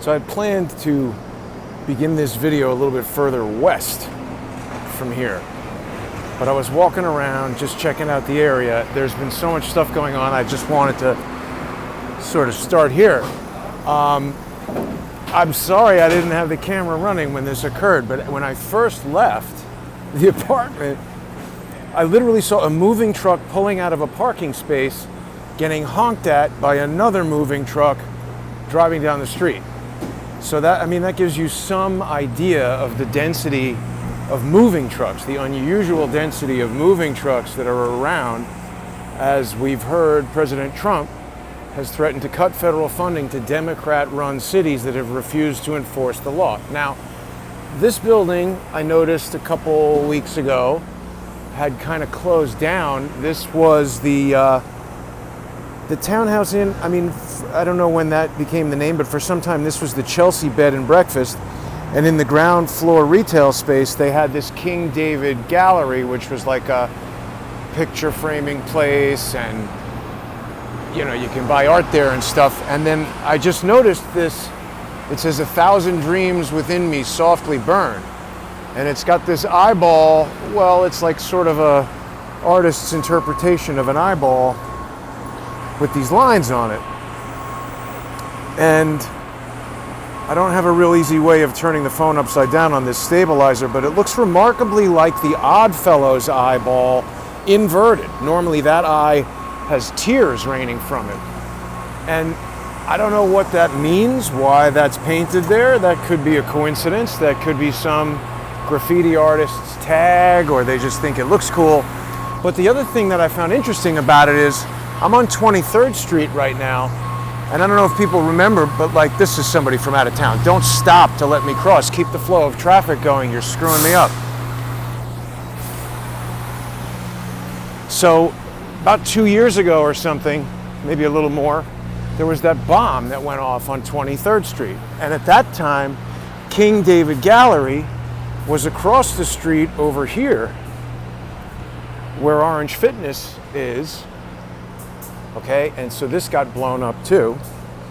So I had planned to begin this video a little bit further west from here. But I was walking around just checking out the area. There's been so much stuff going on, I just wanted to sort of start here. I'm sorry I didn't have the camera running when this occurred, but when I first left the apartment, I literally saw a moving truck pulling out of a parking space, getting honked at by another moving truck driving down the street. So that gives you some idea of the density of moving trucks, the unusual density of moving trucks that are around. As we've heard, President Trump has threatened to cut federal funding to Democrat-run cities that have refused to enforce the law. Now, this building, I noticed a couple weeks ago, had kind of closed down. This was the Townhouse Inn. I don't know when that became the name, but for some time this was the Chelsea Bed and Breakfast. And in the ground floor retail space, they had this King David Gallery, which was like a picture framing place, and you can buy art there and stuff. And then I just noticed this, it says 1,000 dreams within me softly burn. And it's got this eyeball, well, it's like sort of a artist's interpretation of an eyeball with these lines on it. And I don't have a real easy way of turning the phone upside down on this stabilizer, but it looks remarkably like the Oddfellows eyeball inverted. Normally that eye has tears raining from it. And I don't know what that means, why that's painted there. That could be a coincidence. That could be some graffiti artist's tag, or they just think it looks cool. But the other thing that I found interesting about it is I'm on 23rd Street right now, and I don't know if people remember, but like, this is somebody from out of town. Don't stop to let me cross. Keep the flow of traffic going. You're screwing me up. So about 2 years ago or something, maybe a little more, there was that bomb that went off on 23rd Street. And at that time, King David Gallery was across the street over here where Orange Fitness is. Okay, and so this got blown up too,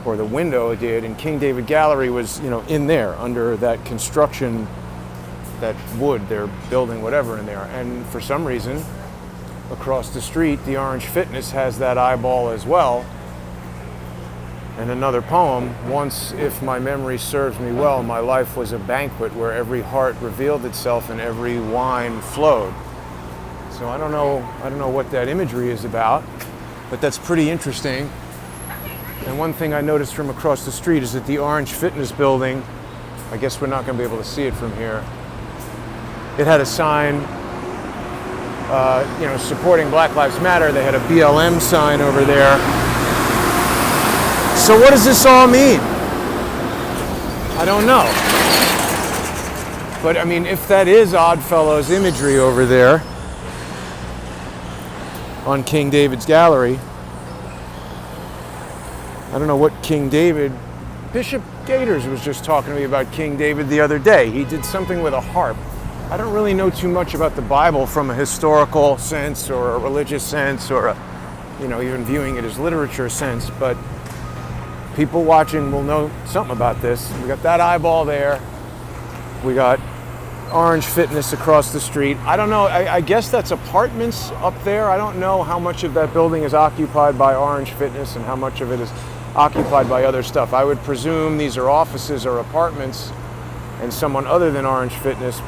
or the window did, and King David Gallery was, in there under that construction, that wood, they're building whatever in there. And for some reason, across the street, the Orange Fitness has that eyeball as well. And another poem, once, if my memory serves me well, my life was a banquet where every heart revealed itself and every wine flowed. So I don't know what that imagery is about, but that's pretty interesting. And one thing I noticed from across the street is that the Orange Fitness building, I guess we're not going to be able to see it from here, it had a sign, supporting Black Lives Matter. They had a BLM sign over there. So what does this all mean? I don't know. But if that is Oddfellows imagery over there on King David's Gallery, I don't know what King David, Bishop Gators was just talking to me about King David the other day. He did something with a harp. I don't really know too much about the Bible from a historical sense or a religious sense or even viewing it as literature sense, but people watching will know something about this. We got that eyeball there. We got Orange Fitness across the street. I don't know, I guess that's apartments up there. I don't know how much of that building is occupied by Orange Fitness and how much of it is occupied by other stuff. I would presume these are offices or apartments and someone other than Orange Fitness,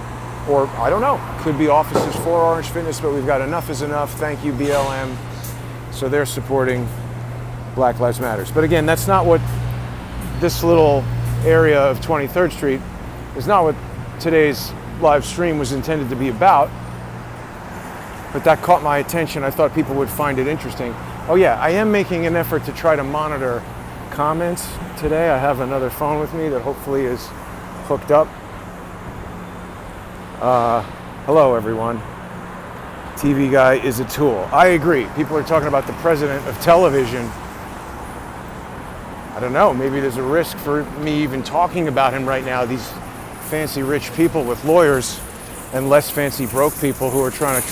or I don't know, could be offices for Orange Fitness, but we've got enough is enough. Thank you, BLM. So they're supporting Black Lives Matter. But again, that's not what this little area of 23rd Street is, not what today's live stream was intended to be about. But that caught my attention. I thought people would find it interesting. Oh yeah, I am making an effort to try to monitor comments today. I have another phone with me that hopefully is hooked up. Hello everyone. TV guy is a tool. I agree. People are talking about the president of television. I don't know, maybe there's a risk for me even talking about him right now. These fancy rich people with lawyers and less fancy broke people who are trying to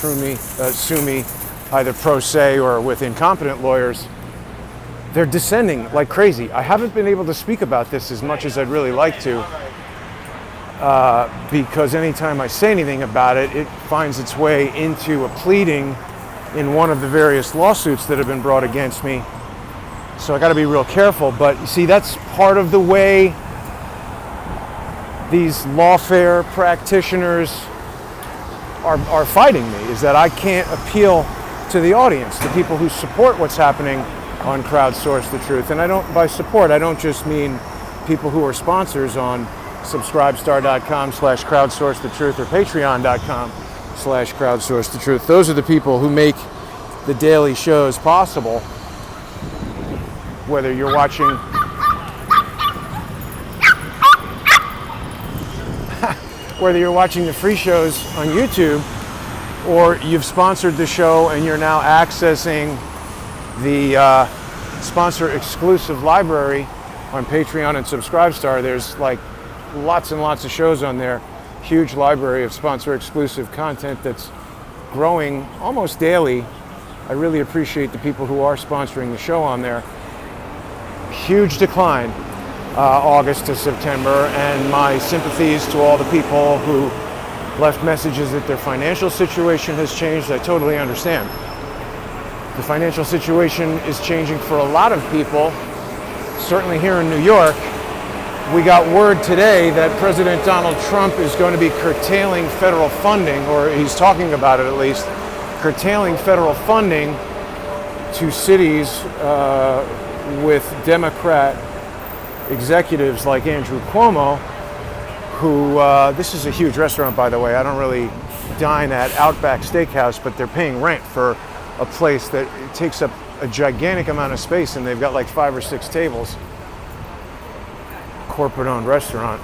sue me either pro se or with incompetent lawyers. they're descending like crazy. I haven't been able to speak about this as much as I'd really like to, because anytime I say anything about it, it finds its way into a pleading in one of the various lawsuits that have been brought against me. So I got to be real careful. But you see, that's part of the way these lawfare practitioners are fighting me, is that I can't appeal to the audience, the people who support what's happening on Crowdsource the Truth. And by support, I don't just mean people who are sponsors on subscribestar.com/crowdsource the truth or patreon.com/crowdsource the truth. Those are the people who make the daily shows possible. Whether you're watching the free shows on YouTube, or you've sponsored the show and you're now accessing the sponsor exclusive library on Patreon and Subscribestar. There's like lots and lots of shows on there. Huge library of sponsor exclusive content that's growing almost daily. I really appreciate the people who are sponsoring the show on there. Huge decline August to September, and my sympathies to all the people who left messages that their financial situation has changed. I totally understand. The financial situation is changing for a lot of people, certainly here in New York. We got word today that President Donald Trump is going to be curtailing federal funding, or he's talking about it at least, curtailing federal funding to cities with Democrat executives like Andrew Cuomo, who, this is a huge restaurant, by the way. I don't really dine at Outback Steakhouse, but they're paying rent for a place that takes up a gigantic amount of space, and they've got like 5 or 6 tables. Corporate-owned restaurant.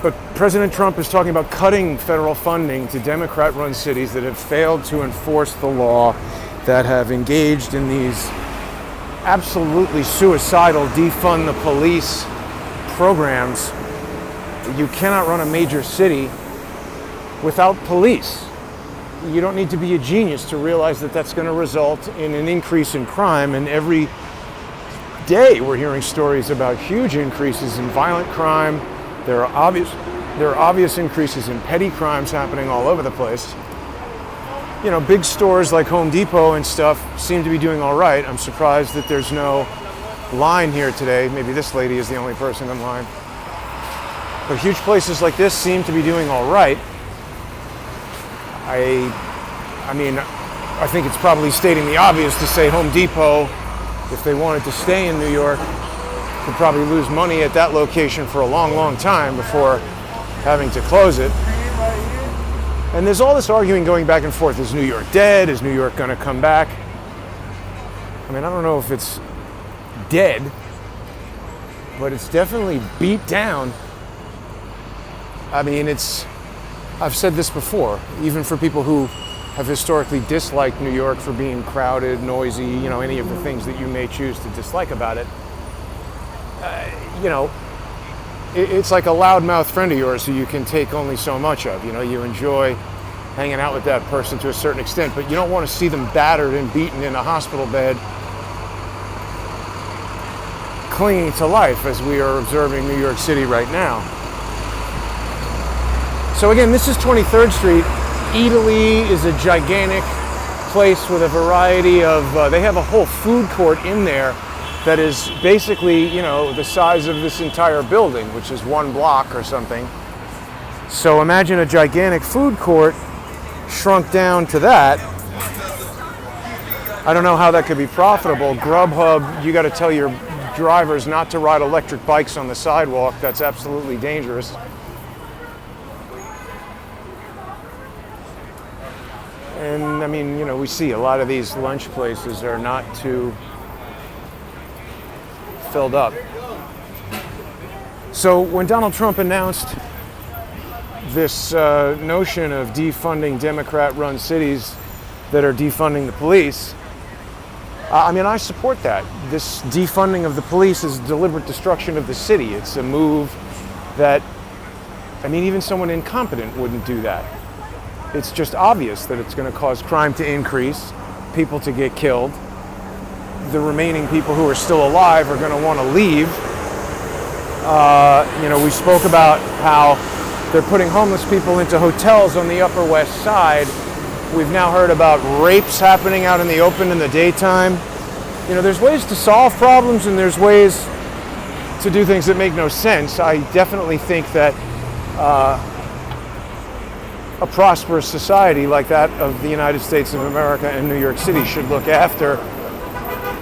But President Trump is talking about cutting federal funding to Democrat-run cities that have failed to enforce the law, that have engaged in these absolutely suicidal defund the police programs. You cannot run a major city without police. You don't need to be a genius to realize that that's going to result in an increase in crime, and every day we're hearing stories about huge increases in violent crime. There are obvious increases in petty crimes happening all over the place. You know, big stores like Home Depot and stuff seem to be doing all right. I'm surprised that there's no line here today. Maybe this lady is the only person in line. But huge places like this seem to be doing all right. I mean, I think it's probably stating the obvious to say Home Depot, if they wanted to stay in New York, could probably lose money at that location for a long, long time before having to close it. And there's all this arguing going back and forth. Is New York dead? Is New York going to come back? I mean, I don't know if it's dead, but it's definitely beat down. I mean, I've said this before, even for people who have historically disliked New York for being crowded, noisy, you know, any of the things that you may choose to dislike about it. You know, it's like a loudmouth friend of yours who you can take only so much of. You know, you enjoy hanging out with that person to a certain extent, but you don't want to see them battered and beaten in a hospital bed, clinging to life, as we are observing New York City right now. So again, this is 23rd Street. Italy is a gigantic place with a variety of, they have a whole food court in there that is basically, you know, the size of this entire building, which is 1 block or something. So imagine a gigantic food court shrunk down to that. I don't know how that could be profitable. Grubhub, you got to tell your drivers not to ride electric bikes on the sidewalk. That's absolutely dangerous. And I mean, you know, we see a lot of these lunch places are not too filled up. So when Donald Trump announced this notion of defunding Democrat-run cities that are defunding the police, I mean, I support that. This defunding of the police is deliberate destruction of the city. It's a move that, I mean, even someone incompetent wouldn't do that. It's just obvious that it's going to cause crime to increase, people to get killed, the remaining people who are still alive are going to want to leave. We spoke about how they're putting homeless people into hotels on the Upper West Side. We've now heard about rapes happening out in the open in the daytime. There's ways to solve problems and there's ways to do things that make no sense. I definitely think that a prosperous society like that of the United States of America and New York City should look after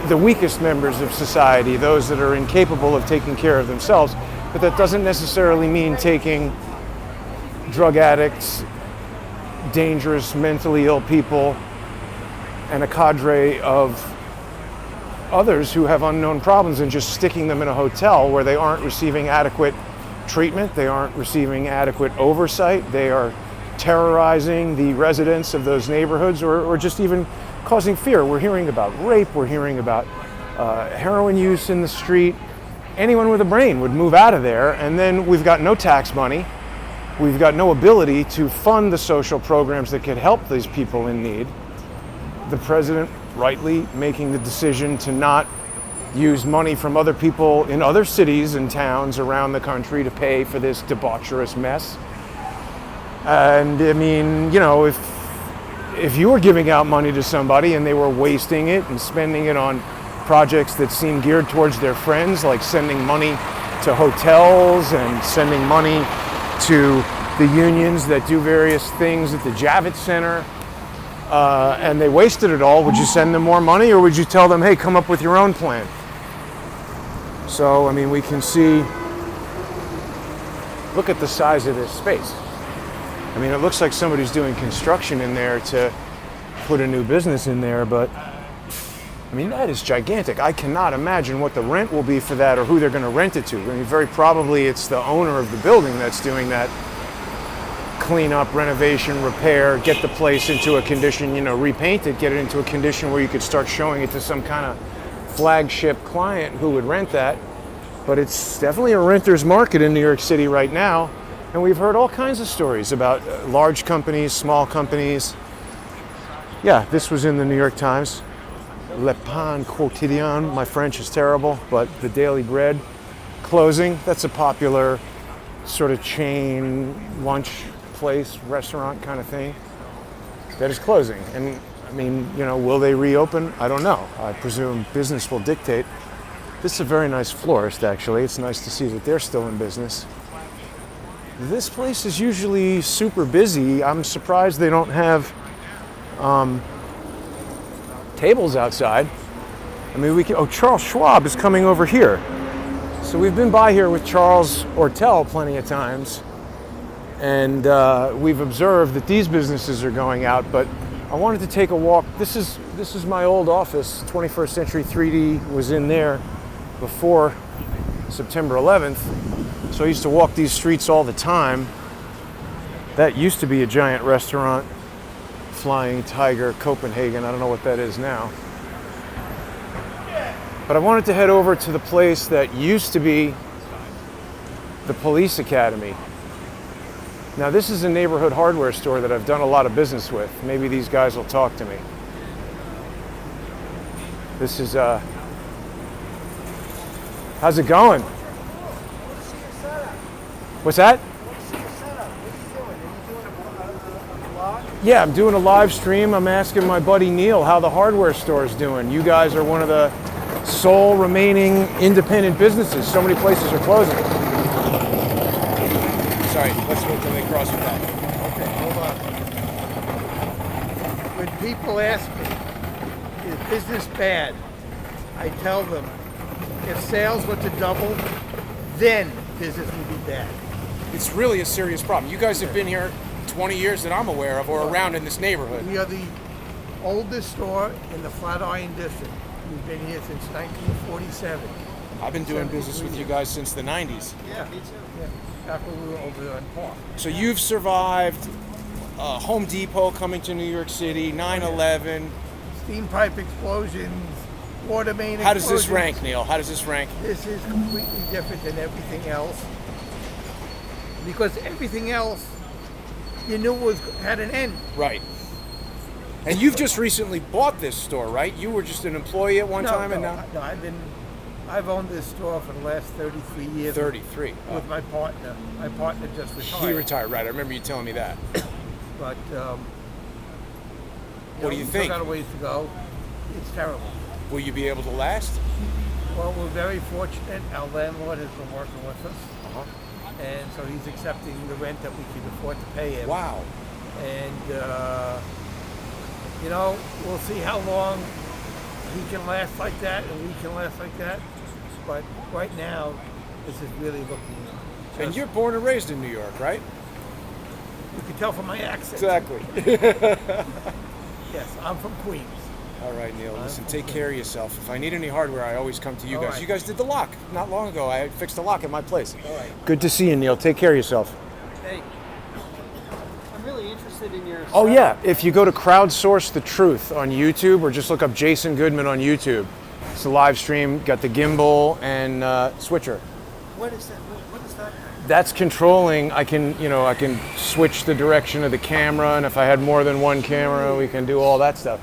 the weakest members of society, those that are incapable of taking care of themselves. But that doesn't necessarily mean taking drug addicts, dangerous, mentally ill people, and a cadre of others who have unknown problems and just sticking them in a hotel where they aren't receiving adequate treatment, they aren't receiving adequate oversight, they are terrorizing the residents of those neighborhoods or just even causing fear. We're hearing about rape, we're hearing about heroin use in the street. Anyone with a brain would move out of there, and then we've got no tax money. We've got no ability to fund the social programs that could help these people in need. The president rightly making the decision to not use money from other people in other cities and towns around the country to pay for this debaucherous mess. And I mean, if you were giving out money to somebody and they were wasting it and spending it on projects that seem geared towards their friends, like sending money to hotels and sending money to the unions that do various things at the Javits Center, and they wasted it all, would you send them more money or would you tell them, hey, come up with your own plan? So, I mean, we can see, look at the size of this space. I mean, it looks like somebody's doing construction in there to put a new business in there, but I mean, that is gigantic. I cannot imagine what the rent will be for that or who they're going to rent it to. I mean, very probably it's the owner of the building that's doing that cleanup, renovation, repair, get the place into a condition, repaint it, get it into a condition where you could start showing it to some kind of flagship client who would rent that. But it's definitely a renter's market in New York City right now. And we've heard all kinds of stories about large companies, small companies. Yeah, this was in the New York Times. Le Pain Quotidien, my French is terrible, but the Daily Bread closing. That's a popular sort of chain lunch place, restaurant kind of thing that is closing. And I mean, will they reopen? I don't know. I presume business will dictate. This is a very nice florist, actually. It's nice to see that they're still in business. This place is usually super busy. I'm surprised they don't have tables outside. I mean, Charles Schwab is coming over here. So we've been by here with Charles Ortel plenty of times, and we've observed that these businesses are going out, but I wanted to take a walk. This is my old office. 21st Century 3D was in there before September 11th. So I used to walk these streets all the time. That used to be a giant restaurant, Flying Tiger Copenhagen. I don't know what that is now. But I wanted to head over to the place that used to be the police academy. Now this is a neighborhood hardware store that I've done a lot of business with. Maybe these guys will talk to me. This is, how's it going? What's that? Yeah, I'm doing a live stream. I'm asking my buddy Neil how the hardware store is doing. You guys are one of the sole remaining independent businesses. So many places are closing. Sorry, let's wait till they cross with that. Okay, hold on. When people ask me, is business bad? I tell them, if sales were to double, then business would be bad. It's really a serious problem. You guys have been here 20 years that I'm aware of, or around in this neighborhood. We are the oldest store in the Flatiron District. We've been here since 1947. I've been doing business with you guys since the 90s. Yeah, me too. Yeah, back when we were over there in Park. So you've survived Home Depot coming to New York City, 9/11. Steam pipe explosions, water main explosions. How does this rank, Neil? How does this rank? This is completely different than everything else. Because everything else, you knew had an end. Right. And you've just recently bought this store, right? You were just an employee at one time, and now No, I've owned this store for the last 33 years. 33. With my partner. My partner just retired. He retired, right? I remember you telling me that. But What do you we've think? still got a ways to go. It's terrible. Will you be able to last? Well, we're very fortunate. Our landlord has been working with us, Uh-huh. and so he's accepting the rent that we can afford to pay him. Wow. And we'll see how long he can last like that, and we can last like that. But right now, this is really looking. And you're born and raised in New York, right? You can tell from my accent. Exactly. Yes, I'm from Queens. All right, Neil. Listen, take care of yourself. If I need any hardware, I always come to you All guys. right. You guys did the lock not long ago. I fixed the lock at my place. All right. Good to see you, Neil. Take care of yourself. Hey, I'm really interested in your. Oh yeah, if you go to Crowdsource the Truth on YouTube, or just look up Jason Goodman on YouTube. It's a live stream. Got the gimbal and switcher. What is that? What is that? That's controlling. I can switch the direction of the camera, and if I had more than one camera, we can do all that stuff.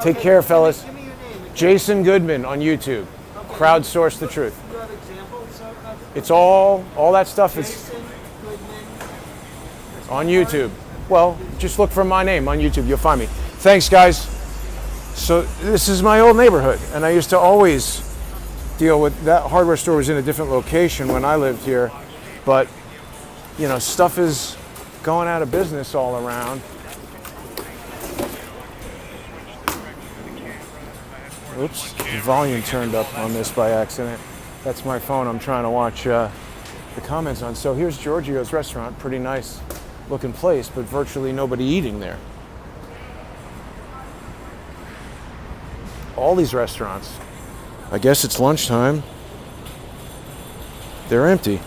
Take care, fellas. Give me your name. Again. Jason Goodman on YouTube. Okay. Crowdsource the Truth. You have examples of It's all that stuff is Jason Goodman. on YouTube. Well, just look for my name on YouTube. You'll find me. Thanks, guys. So this is my old neighborhood, and I used to always deal with that. Hardware store was in a different location when I lived here, but stuff is going out of business all around. Oops, the volume turned up on this by accident. That's my phone. I'm trying to watch the comments on. So here's Giorgio's restaurant. Pretty nice looking place, but virtually nobody eating there. All these restaurants, I guess it's lunchtime, they're empty.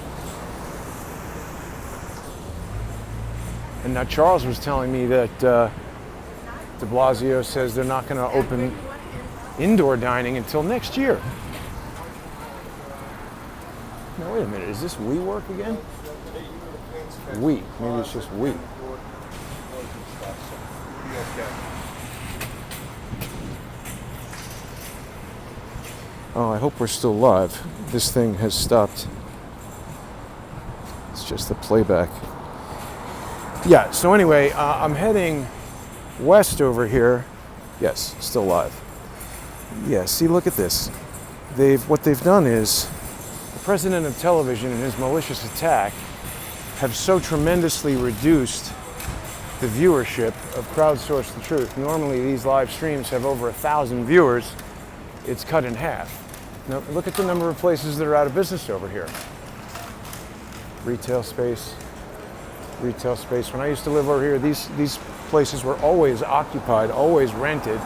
And now Charles was telling me that de Blasio says they're not going to open indoor dining until next year. Now wait a minute, is this WeWork again? Maybe it's just we. Oh, I hope we're still live. This thing has stopped. It's just the playback. Yeah, so anyway, I'm heading west over here. Yes, still live. Yeah, see, look at this. What they've done is, the president of television and his malicious attack have so tremendously reduced the viewership of Crowdsource the Truth. Normally these live streams have over 1,000 viewers. It's cut in half. Now look at the number of places that are out of business over here. Retail space. When I used to live over here, these places were always occupied, always rented.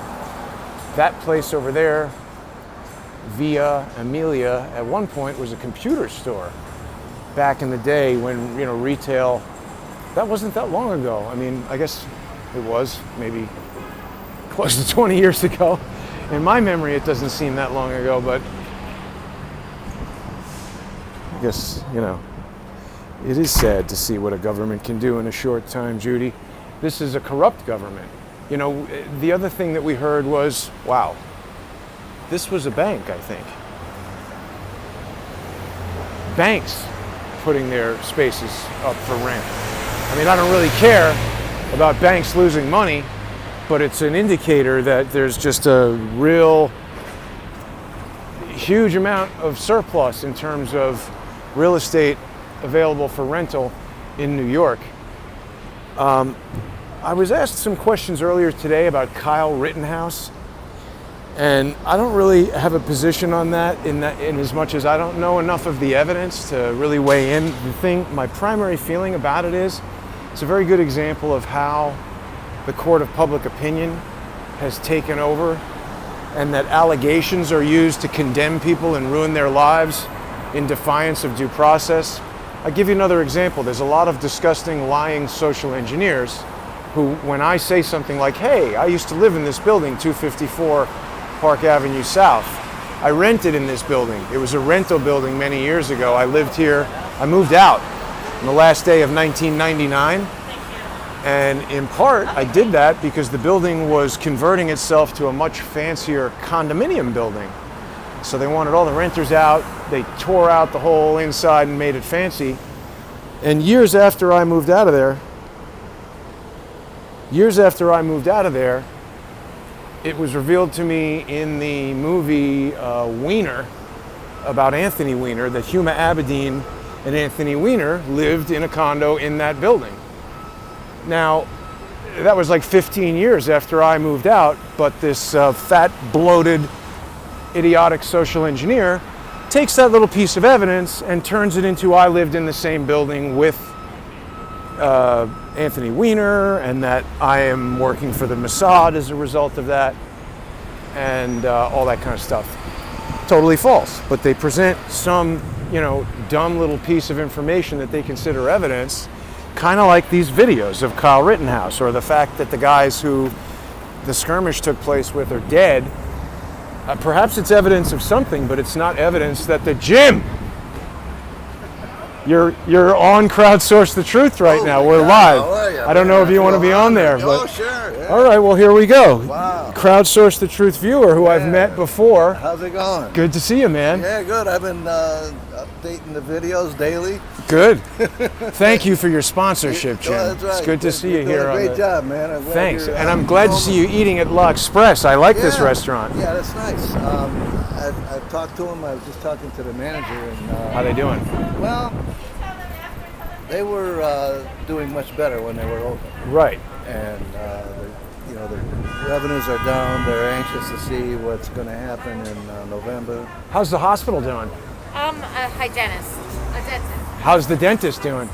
That place over there, Via Amelia, at one point was a computer store. Back in the day when, retail, that wasn't that long ago. I mean, I guess it was maybe close to 20 years ago. In my memory, it doesn't seem that long ago, but I guess, it is sad to see what a government can do in a short time, Judy. This is a corrupt government. The other thing that we heard was, wow, this was a bank, I think. Banks putting their spaces up for rent. I mean, I don't really care about banks losing money, but it's an indicator that there's just a real huge amount of surplus in terms of real estate available for rental in New York. I was asked some questions earlier today about Kyle Rittenhouse, and I don't really have a position on that in as much as I don't know enough of the evidence to really weigh in. My primary feeling about it is, it's a very good example of how the court of public opinion has taken over, and that allegations are used to condemn people and ruin their lives in defiance of due process. I'll give you another example. There's a lot of disgusting, lying social engineers who, when I say something like, hey, I used to live in this building, 254 Park Avenue South. I rented in this building. It was a rental building many years ago. I lived here. I moved out on the last day of 1999. And in part, I did that because the building was converting itself to a much fancier condominium building. So they wanted all the renters out. They tore out the whole inside and made it fancy. And years after I moved out of there, it was revealed to me in the movie Weiner, about Anthony Weiner, that Huma Abedin and Anthony Weiner lived in a condo in that building. Now, that was like 15 years after I moved out, but this fat, bloated, idiotic social engineer takes that little piece of evidence and turns it into I lived in the same building with Anthony Weiner, and that I am working for the Mossad as a result of that, and all that kind of stuff. Totally false. But they present some, dumb little piece of information that they consider evidence, kind of like these videos of Kyle Rittenhouse, or the fact that the guys who the skirmish took place with are dead. Perhaps it's evidence of something, but it's not evidence that the Jim. You're on Crowdsource the Truth right now. We're live. How are you, I don't know if you want to be on there, but oh, sure. Yeah. all right. Well, here we go. Wow. Crowdsource the Truth viewer, who I've met before. How's it going? Good to see you, man. Yeah, good. I've been updating the videos daily. Good. Thank you for your sponsorship, Jim. Oh, that's right. It's good to see you You're here. doing a great job, man. I'm glad Thanks, you're, and I'm glad to see you eating at La Express. I like this restaurant. Yeah, that's nice. I've talked to him. I was just talking to the manager. And How they doing? well, they were doing much better when they were open. Right. And the revenues are down. They're anxious to see what's going to happen in November. How's the hospital doing? A hygienist, a dentist. How's the dentist doing?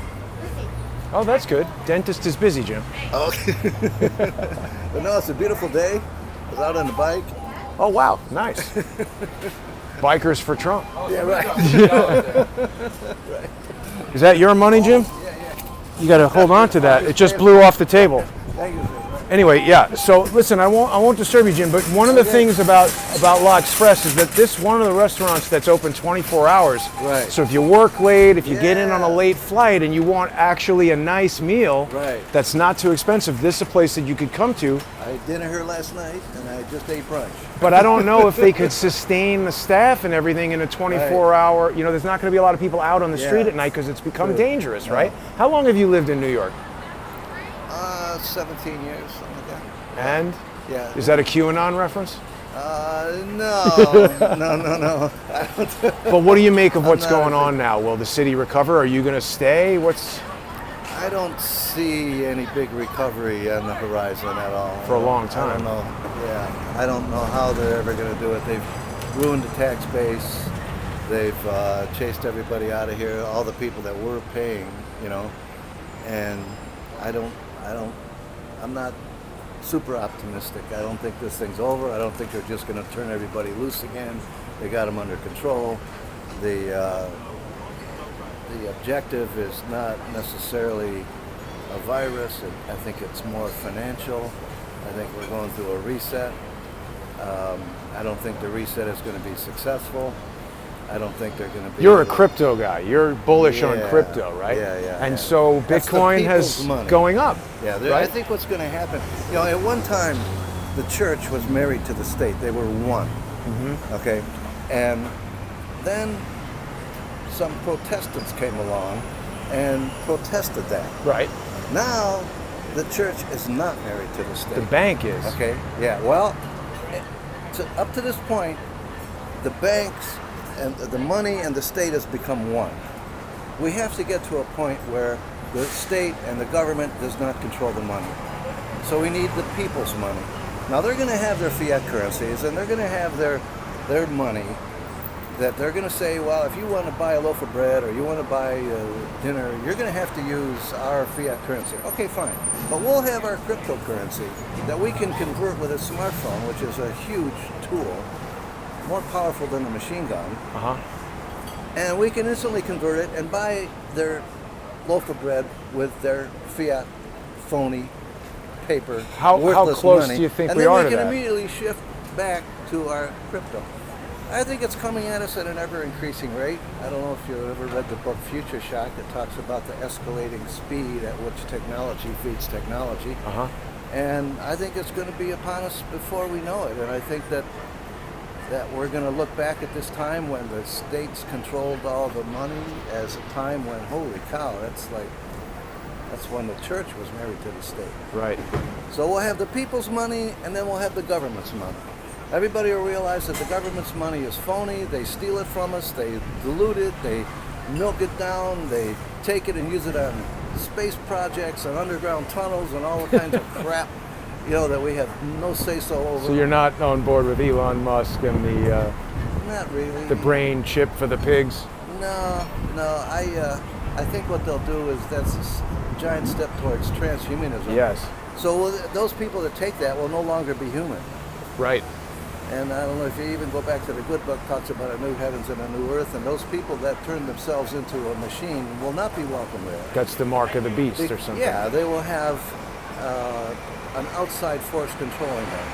Oh, that's good. Dentist is busy, Jim. Okay. But no, it's a beautiful day. I was out on the bike. Oh, wow. Nice. Bikers for Trump. Yeah, right. Right. Is that your money, Jim? You got to hold on to that. It just blew off the table. Thank you, sir. Anyway, yeah. So listen, I won't disturb you, Jim. But one of the things about La Express is that this one of the restaurants that's open 24 hours. Right. So if you work late, if you get in on a late flight, and you want actually a nice meal, that's not too expensive, this is a place that you could come to. I had dinner here last night, and I just ate brunch. But I don't know if they could sustain the staff and everything in a 24-hour. There's not going to be a lot of people out on the street at night because it's become dangerous, right? How long have you lived in New York? 17 years, something like that. And? Yeah. Is that a QAnon reference? No. But what do you make of what's going on now? Will the city recover? Are you going to stay? I don't see any big recovery on the horizon at all. For a long time. I don't know. Yeah. I don't know how they're ever going to do it. They've ruined the tax base. They've chased everybody out of here, all the people that were paying, and I'm not super optimistic. I don't think this thing's over. I don't think they're just going to turn everybody loose again. They got them under control. The objective is not necessarily a virus. I think it's more financial. I think we're going through a reset. I don't think the reset is going to be successful. I don't think they're going to be... You're a crypto guy. You're bullish on crypto, right? Yeah. And so Bitcoin has going up. Yeah, right? I think what's going to happen... at one time, the church was married to the state. They were one. Mm-hmm. Okay? And then some Protestants came along and protested that. Right. Now, the church is not married to the state. The bank is. Okay, yeah. Well, up to this point, the banks and the money and the state has become one. We have to get to a point where the state and the government does not control the money. So we need the people's money. Now they're going to have their fiat currencies and they're going to have their money that they're going to say, well, if you want to buy a loaf of bread or you want to buy dinner, you're going to have to use our fiat currency. Okay, fine. But we'll have our cryptocurrency that we can convert with a smartphone, which is a huge tool, more powerful than a machine gun. Uh-huh. And we can instantly convert it and buy their loaf of bread with their fiat, phony, paper, How worthless close money. do you think and we then are we to can that? immediately shift back to our crypto. I think it's coming at us at an ever-increasing rate. I don't know if you ever read the book Future Shock that talks about the escalating speed at which technology feeds technology. Uh-huh. And I think it's going to be upon us before we know it. And I think that we're going to look back at this time when the states controlled all the money as a time when, holy cow, that's when the church was married to the state. Right. So we'll have the people's money, and then we'll have the government's money. Everybody will realize that the government's money is phony. They steal it from us. They dilute it. They milk it down. They take it and use it on space projects and underground tunnels and all the kinds of crap, that we have no say-so over. So you're not on board with Elon Musk and the Not really. the brain chip for the pigs? No. I think what they'll do is that's a giant step towards transhumanism. Yes. So those people that take that will no longer be human. Right. And I don't know if you even go back to the good book, talks about a new heavens and a new earth, and those people that turn themselves into a machine will not be welcome there. That's the mark of the beast or something. Yeah, they will have an outside force controlling them.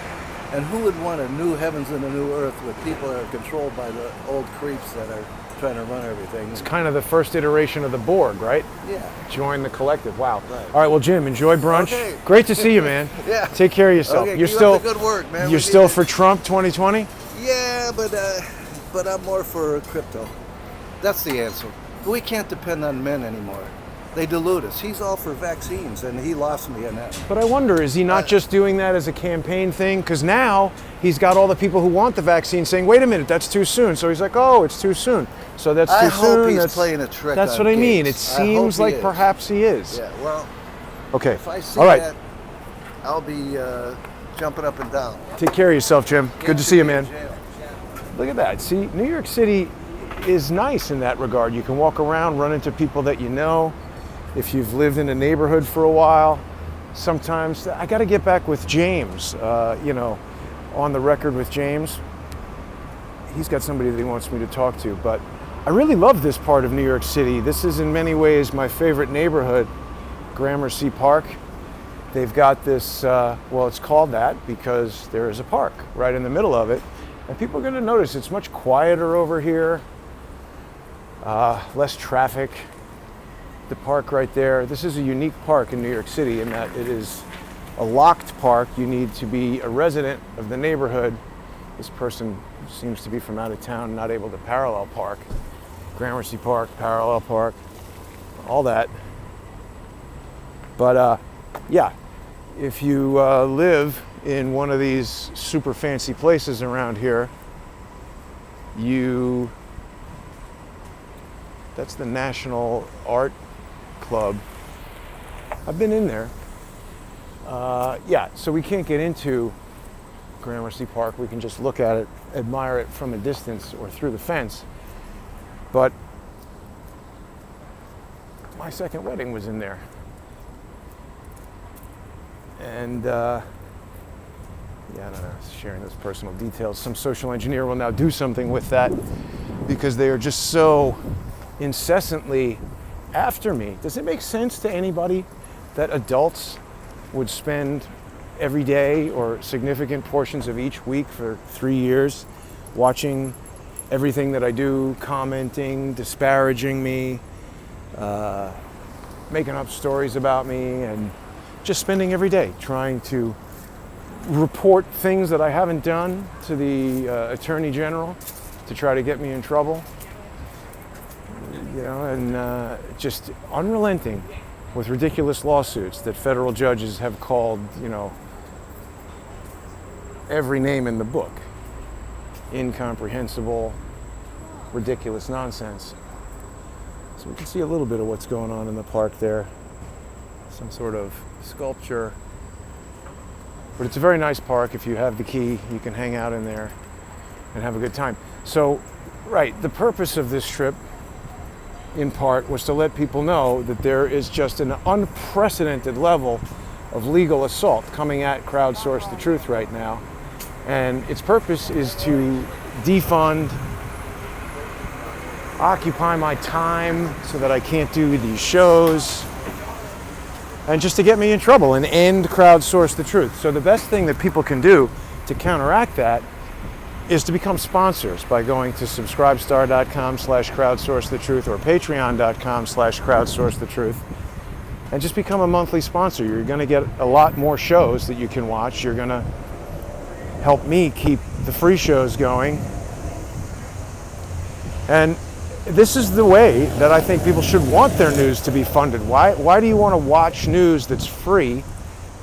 And who would want a new heavens and a new earth with people that are controlled by the old creeps that are trying to run everything? It's kind of the first iteration of the Borg, right? Yeah. Join the collective. Wow. Right. All right, well, Jim, enjoy brunch. Okay. Great to see you, man. Yeah. Take care of yourself. Okay, You're keep still up the good work, man. You're still for Trump 2020? Yeah, but I'm more for crypto. That's the answer. We can't depend on men anymore. They delude us. He's all for vaccines, and he lost me on that. But I wonder, is he not just doing that as a campaign thing? Because now he's got all the people who want the vaccine saying, wait a minute, that's too soon. So he's like, oh, it's too soon. So that's too I soon. hope he's playing a trick That's on what I mean. It kids. I hope seems he like is. perhaps he is. Yeah, well, Okay. if I see All right. that, I'll be jumping up and down. Take care of yourself, Jim. Good to see you, man. In jail. Look at that. See, New York City is nice in that regard. You can walk around, run into people that you know. If you've lived in a neighborhood for a while, sometimes I got to get back with James, on the record with James. He's got somebody that he wants me to talk to, but I really love this part of New York City. This is in many ways my favorite neighborhood, Gramercy Park. They've got this, it's called that because there is a park right in the middle of it. And people are going to notice it's much quieter over here, less traffic. The park right there, this is a unique park in New York City in that it is a locked park. You need to be a resident of the neighborhood. This person seems to be from out of town, not able to parallel park. Gramercy Park, parallel park, all that. But if you live in one of these super fancy places around here, that's the National Art Club. I've been in there. So we can't get into Gramercy Park. We can just look at it, admire it from a distance or through the fence. But my second wedding was in there. And I don't know, sharing those personal details. Some social engineer will now do something with that because they are just so incessantly after me. Does it make sense to anybody that adults would spend every day or significant portions of each week for 3 years watching everything that I do, commenting, disparaging me, making up stories about me, and just spending every day trying to report things that I haven't done to the Attorney General to try to get me in trouble? And just unrelenting with ridiculous lawsuits that federal judges have called, every name in the book. Incomprehensible, ridiculous nonsense. So we can see a little bit of what's going on in the park there. Some sort of sculpture. But it's a very nice park. If you have the key, you can hang out in there and have a good time. So, right, the purpose of this trip in part was to let people know that there is just an unprecedented level of legal assault coming at Crowdsource the Truth right now. And its purpose is to defund, occupy my time so that I can't do these shows, and just to get me in trouble and end Crowdsource the Truth. So the best thing that people can do to counteract that is to become sponsors by going to subscribestar.com/crowdsourcethetruth or patreon.com/crowdsourcethetruth and just become a monthly sponsor. You're going to get a lot more shows that you can watch. You're going to help me keep the free shows going. And this is the way that I think people should want their news to be funded. Why do you want to watch news that's free,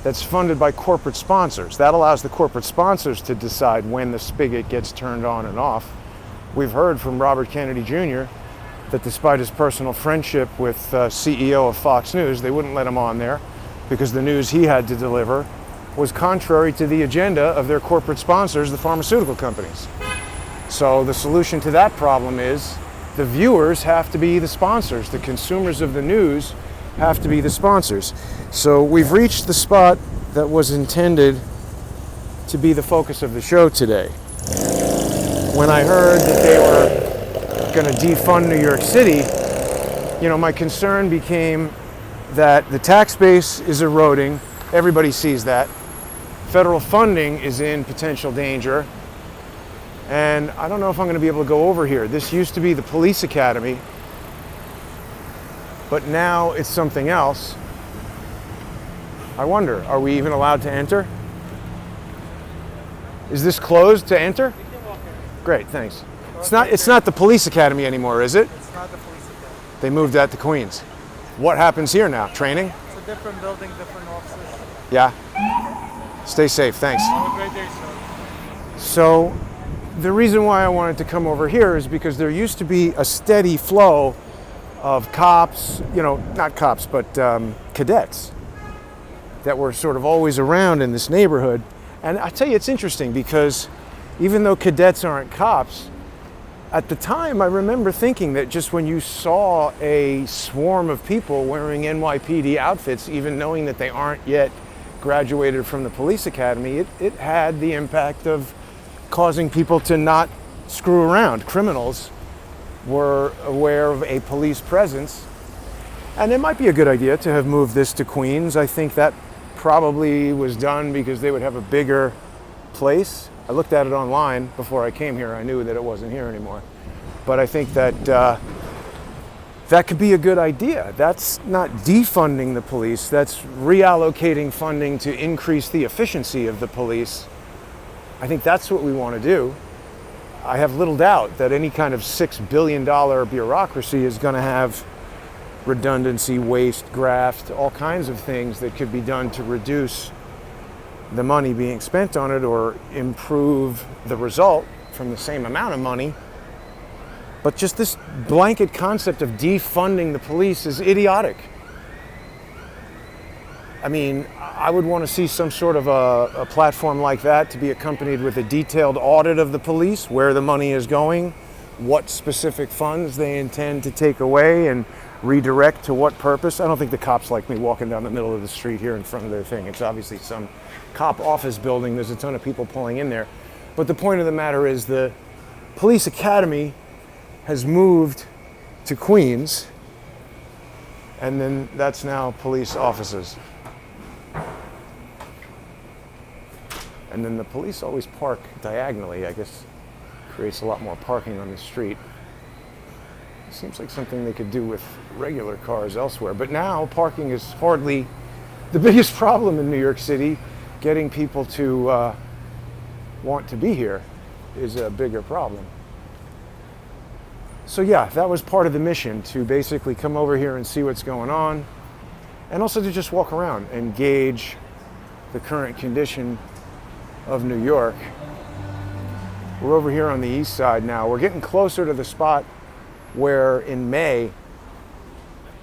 that's funded by corporate sponsors? That allows the corporate sponsors to decide when the spigot gets turned on and off. We've heard from Robert Kennedy Jr. that despite his personal friendship with CEO of Fox News, they wouldn't let him on there because the news he had to deliver was contrary to the agenda of their corporate sponsors, the pharmaceutical companies. So the solution to that problem is the viewers have to be the sponsors. The consumers of the news have to be the sponsors. So we've reached the spot that was intended to be the focus of the show today. When I heard that they were going to defund New York City, my concern became that the tax base is eroding. Everybody sees that. Federal funding is in potential danger. And I don't know if I'm going to be able to go over here. This used to be the police academy, but now it's something else. I wonder, are we even allowed to enter? Is this closed to enter? Great, thanks. It's not the police academy anymore, is it? It's not the police academy. They moved that to Queens. What happens here now? Training? It's a different building, different offices. Yeah. Stay safe, thanks. Have a great day, sir. So the reason why I wanted to come over here is because there used to be a steady flow of cops, not cops, but cadets that were sort of always around in this neighborhood. And I tell you, it's interesting because even though cadets aren't cops, at the time I remember thinking that just when you saw a swarm of people wearing NYPD outfits, even knowing that they aren't yet graduated from the police academy, it had the impact of causing people to not screw around. Criminals were aware of a police presence. And it might be a good idea to have moved this to Queens. I think that probably was done because they would have a bigger place. I looked at it online before I came here. I knew that it wasn't here anymore. But I think that that could be a good idea. That's not defunding the police. That's reallocating funding to increase the efficiency of the police. I think that's what we want to do. I have little doubt that any kind of $6 billion bureaucracy is going to have redundancy, waste, graft, all kinds of things that could be done to reduce the money being spent on it or improve the result from the same amount of money. But just this blanket concept of defunding the police is idiotic. I mean, I would want to see some sort of a platform like that to be accompanied with a detailed audit of the police, where the money is going, what specific funds they intend to take away and redirect to what purpose. I don't think the cops like me walking down the middle of the street here in front of their thing. It's obviously some cop office building. There's a ton of people pulling in there. But the point of the matter is the police academy has moved to Queens, and then that's now police offices. And then the police always park diagonally. I guess creates a lot more parking on the street. Seems like something they could do with regular cars elsewhere. But now parking is hardly the biggest problem in New York City. Getting people to want to be here is a bigger problem. So yeah, that was part of the mission, to basically come over here and see what's going on, and also to just walk around and gauge the current condition of New York. We're over here on the east side now. We're getting closer to the spot where in May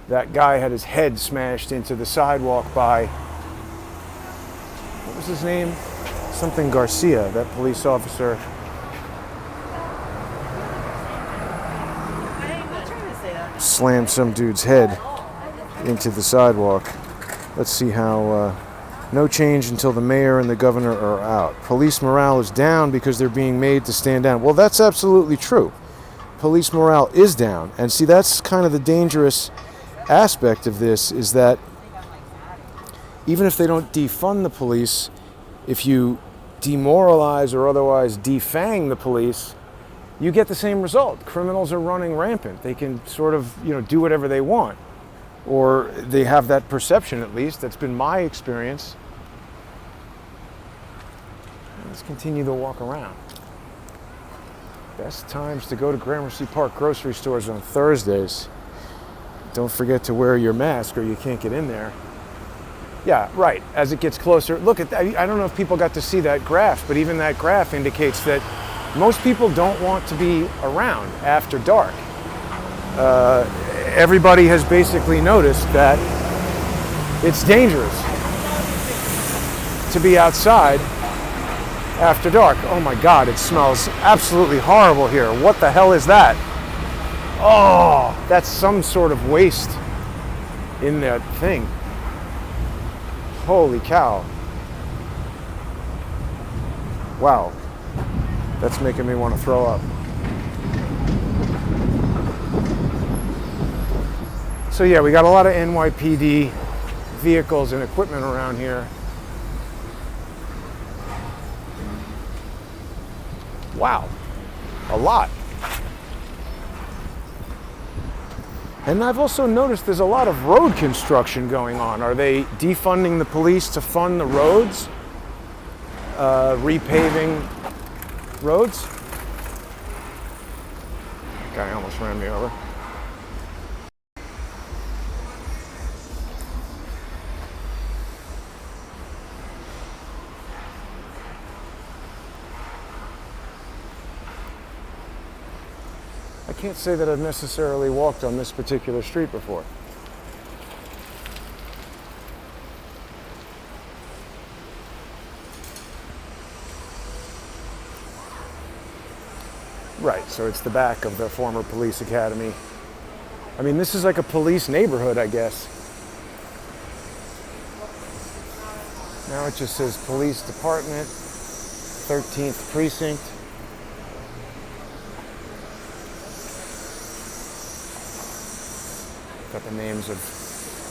that guy had his head smashed into the sidewalk by, what was his name? Something Garcia, that police officer. Slammed some dude's head into the sidewalk. Let's see how, no change until the mayor and the governor are out. Police morale is down because they're being made to stand down. Well, that's absolutely true. Police morale is down. And see, that's kind of the dangerous aspect of this, is that even if they don't defund the police, if you demoralize or otherwise defang the police, you get the same result. Criminals are running rampant. They can sort of, do whatever they want. Or they have that perception, at least. That's been my experience. Let's continue to walk around. Best times to go to Gramercy Park grocery stores on Thursdays. Don't forget to wear your mask or you can't get in there. Yeah, right. As it gets closer, look at that. I don't know if people got to see that graph, but even that graph indicates that most people don't want to be around after dark. Everybody has basically noticed that it's dangerous to be outside after dark. Oh my God, it smells absolutely horrible here. What the hell is that? Oh, that's some sort of waste in that thing. Holy cow. Wow. That's making me want to throw up. So yeah, we got a lot of NYPD vehicles and equipment around here. Wow, a lot. And I've also noticed there's a lot of road construction going on. Are they defunding the police to fund the roads? Repaving roads? Guy almost ran me over. I can't say that I've necessarily walked on this particular street before. Right, so it's the back of the former police academy. I mean, this is like a police neighborhood, I guess. Now it just says Police Department, 13th Precinct. Got the names of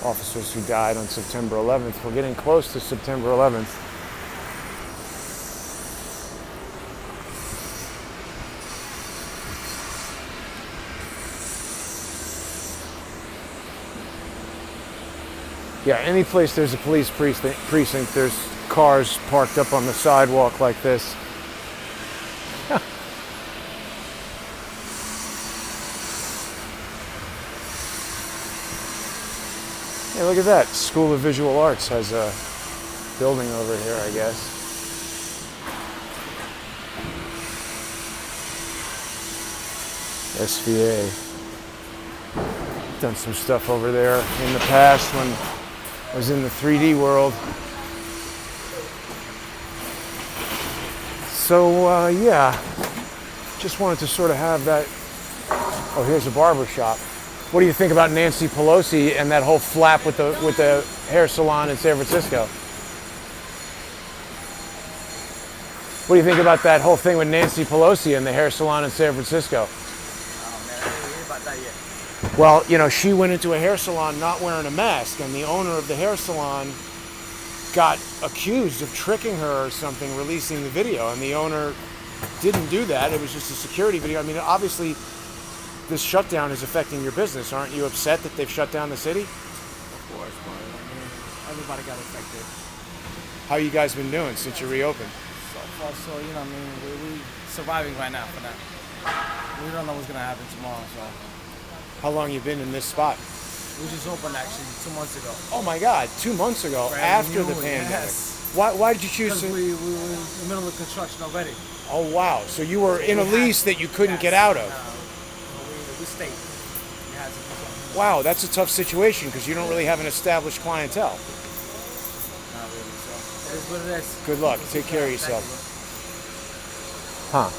officers who died on September 11th. We're getting close to September 11th. Yeah, any place there's a police precinct, there's cars parked up on the sidewalk like this. Hey, look at that. School of Visual Arts has a building over here, I guess. SVA. Done some stuff over there in the past when I was in the 3D world. So, yeah, just wanted to sort of have that. Oh, here's a barber shop. What do you think about Nancy Pelosi and that whole flap with the hair salon in San Francisco? What do you think about that whole thing with Nancy Pelosi and the hair salon in San Francisco? Oh man, I didn't hear about that yet. Well, you know, she went into a hair salon not wearing a mask, and the owner of the hair salon got accused of tricking her or something, releasing the video, and the owner didn't do that. It was just a security video. I mean, obviously, this shutdown is affecting your business. Aren't you upset that they've shut down the city? Of course, but I mean, everybody got affected. How you guys been doing since you reopened? So far, so you know, I mean, we surviving right now for that. We don't know what's gonna happen tomorrow, so. How long you been in this spot? We just opened actually 2 months ago. Oh my God, 2 months ago, Brand after the new, pandemic. yes. Why did you choose Because to? we were in the middle of construction already. Oh wow, so you were in a lease that you couldn't get out of. We stayed. We had to do something. Wow, that's a tough situation because you don't really have an established clientele. Not really, so it is what it is. Good luck. Take care of yourself. Huh.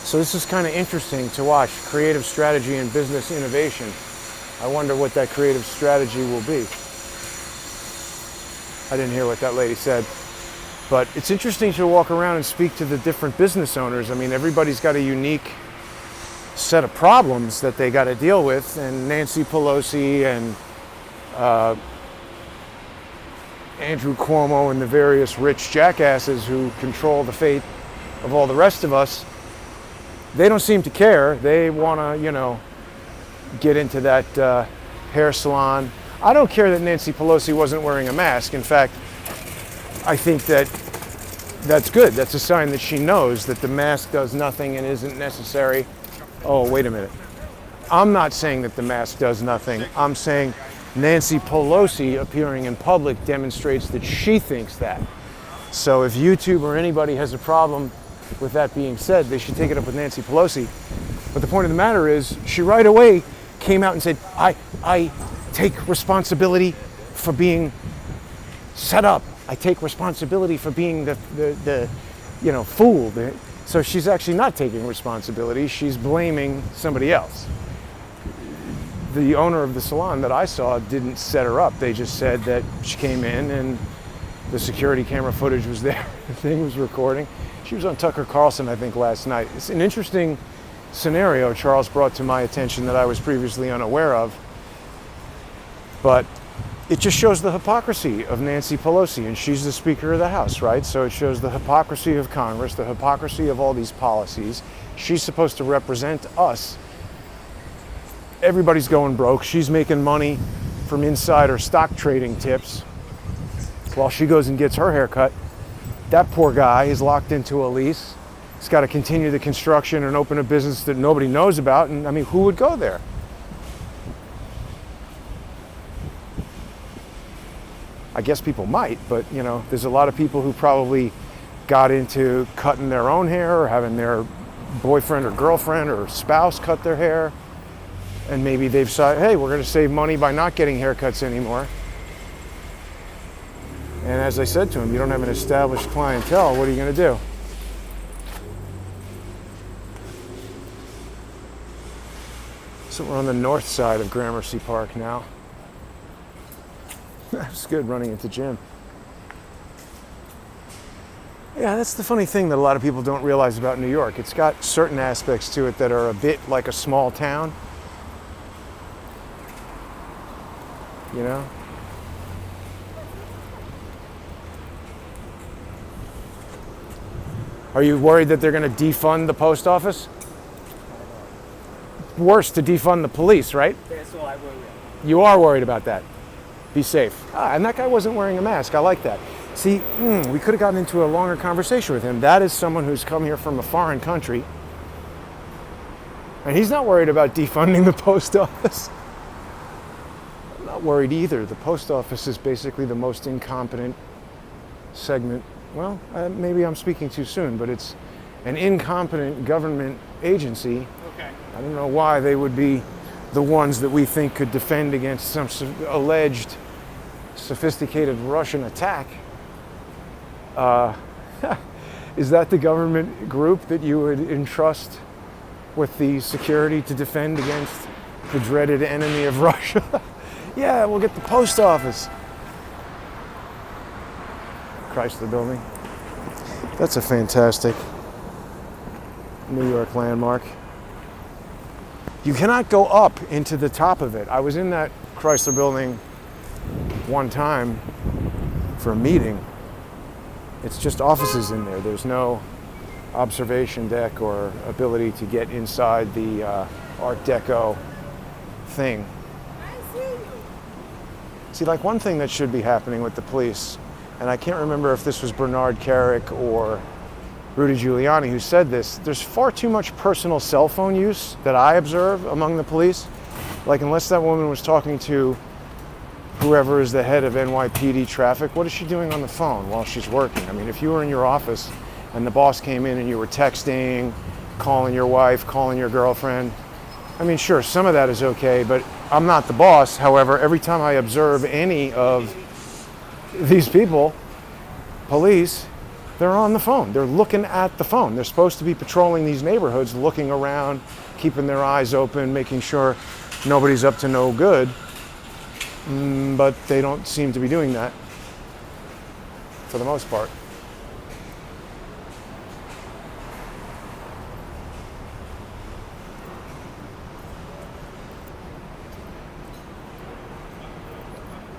So this is kind of interesting to watch. Creative strategy and business innovation. I wonder what that creative strategy will be. I didn't hear what that lady said. But it's interesting to walk around and speak to the different business owners. I mean, everybody's got a unique set of problems that they got to deal with. And Nancy Pelosi and Andrew Cuomo and the various rich jackasses who control the fate of all the rest of us, they don't seem to care. They want to, get into that hair salon. I don't care that Nancy Pelosi wasn't wearing a mask. In fact, I think that's good. That's a sign that she knows that the mask does nothing and isn't necessary. Oh, wait a minute. I'm not saying that the mask does nothing. I'm saying Nancy Pelosi appearing in public demonstrates that she thinks that. So if YouTube or anybody has a problem with that being said, they should take it up with Nancy Pelosi. But the point of the matter is, she right away came out and said, I take responsibility for being set up. I take responsibility for being the fooled. So she's actually not taking responsibility. She's blaming somebody else. The owner of the salon that I saw didn't set her up. They just said that she came in and the security camera footage was there. The thing was recording. She was on Tucker Carlson, I think, last night. It's an interesting scenario Charles brought to my attention that I was previously unaware of. But it just shows the hypocrisy of Nancy Pelosi, and she's the Speaker of the House, right? So it shows the hypocrisy of Congress, the hypocrisy of all these policies. She's supposed to represent us. Everybody's going broke. She's making money from insider stock trading tips while she goes and gets her hair cut. That poor guy is locked into a lease. He's got to continue the construction and open a business that nobody knows about. And I mean, who would go there? I guess people might, but there's a lot of people who probably got into cutting their own hair or having their boyfriend or girlfriend or spouse cut their hair. And maybe they've decided, hey, we're going to save money by not getting haircuts anymore. And as I said to him, you don't have an established clientele, what are you going to do? So we're on the north side of Gramercy Park now. It's good running at the gym. Yeah, that's the funny thing that a lot of people don't realize about New York. It's got certain aspects to it that are a bit like a small town. Are you worried that they're going to defund the post office? Worse, to defund the police, right? That's all I worry about. You are worried about that. Be safe. And that guy wasn't wearing a mask. I like that. See, we could have gotten into a longer conversation with him. That is someone who's come here from a foreign country. And he's not worried about defunding the post office. I'm not worried either. The post office is basically the most incompetent segment. Well, maybe I'm speaking too soon, but it's an incompetent government agency. Okay. I don't know why they would be the ones that we think could defend against some alleged sophisticated Russian attack. Is that the government group that you would entrust with the security to defend against the dreaded enemy of Russia? Yeah, we'll get the post office. Chrysler Building. That's a fantastic New York landmark. You cannot go up into the top of it. I was in that Chrysler Building one time for a meeting. It's just offices in there. There's no observation deck or ability to get inside the Art Deco thing. See, like one thing that should be happening with the police, and I can't remember if this was Bernard Carrick or Rudy Giuliani who said this, there's far too much personal cell phone use that I observe among the police. Like, unless that woman was talking to whoever is the head of NYPD traffic, what is she doing on the phone while she's working? I mean, if you were in your office and the boss came in and you were texting, calling your wife, calling your girlfriend, I mean, sure, some of that is okay, but I'm not the boss. However, every time I observe any of these people, police, they're on the phone. They're looking at the phone. They're supposed to be patrolling these neighborhoods, looking around, keeping their eyes open, making sure nobody's up to no good. But they don't seem to be doing that for the most part.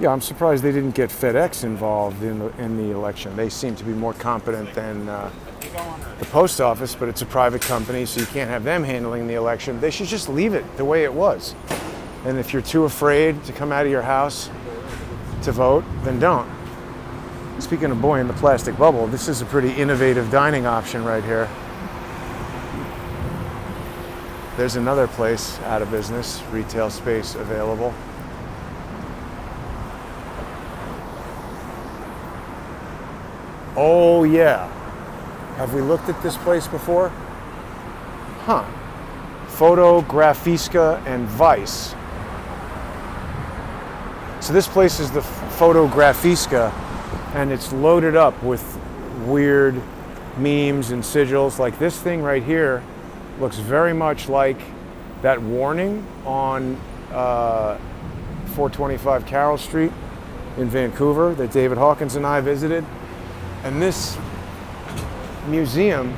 Yeah, I'm surprised they didn't get FedEx involved in the election. They seem to be more competent than the post office, but it's a private company, so you can't have them handling the election. They should just leave it the way it was. And if you're too afraid to come out of your house to vote, then don't. Speaking of boy in the plastic bubble, this is a pretty innovative dining option right here. There's another place out of business, retail space available. Oh yeah. Have we looked at this place before? Huh. Photographiska and Vice. So this place is the Photographiska, and it's loaded up with weird memes and sigils. Like this thing right here looks very much like that warning on 425 Carroll Street in Vancouver that David Hawkins and I visited. And this museum